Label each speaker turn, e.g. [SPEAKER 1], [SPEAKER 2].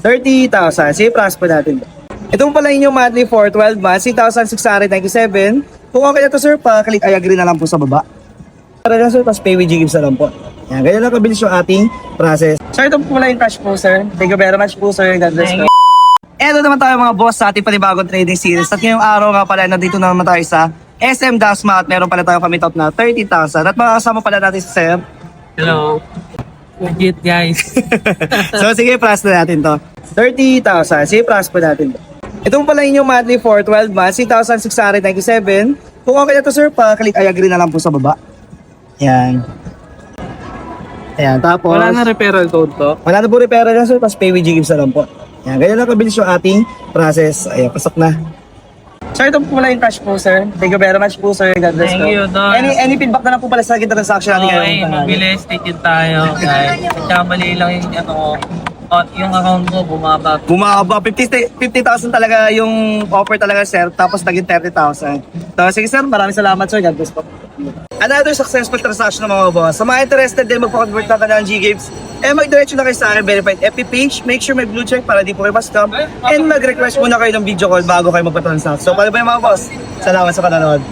[SPEAKER 1] 30,000. Sige, plus po natin. Ito pala inyong monthly for 12 months, 3,697. Kung okay na to sir, pa-click I agree na lang po sa baba. Para na sir, pas pay with Ggives na lang po. Yan, ganyan lang kabilis yung ating process. Sir, ito po pala yung cash po sir. Thank you very much po sir. God bless po. Eto naman tayo mga boss sa ating panibagong trading series. At ngayong araw nga pala, nandito na naman tayo sa SM Dasma at meron pala tayong pamitop na 30,000. At makakasama pala natin si Sir.
[SPEAKER 2] Hello. Legit guys.
[SPEAKER 1] So sige, plus na natin to. 30,000. Sige, plus po natin to. Ito pala inyong monthly for 12 months, 3,697. Kung okay na to sir, pa-click I agree na lang po sa baba. Yan. Ayan, tapos...
[SPEAKER 2] Wala na referral code to.
[SPEAKER 1] Wala na po referral na sir, pas pay with Ggives na lang po. Yan, ganyan lang kabilis yung ating process. Ayan, pasok na. Sir, ito po pala yung cash po sir. Thank you very much po sir. God bless
[SPEAKER 2] Thank
[SPEAKER 1] po.
[SPEAKER 2] you, Don.
[SPEAKER 1] Any feedback na lang po pala sa aking transaction natin
[SPEAKER 2] Okay,
[SPEAKER 1] ngayon?
[SPEAKER 2] mabilis, ticket tayo guys. Kamali lang yung yung account ko bumaba.
[SPEAKER 1] Bumaba, 50,000 talaga yung offer talaga sir, tapos naging 30,000. So sige sir, maraming salamat sir, God bless po. Another successful transaction ng mga boss. Sa mga interested din magpa-convert ng kanilang Ggives, mag-diretso na kayo sa akin verified FB page, make sure may blue check para di po kayo ma-scam, and mag-request muna kayo ng video call bago kayo magpa-transact. So paano ba yung mga boss? Salamat sa panonood.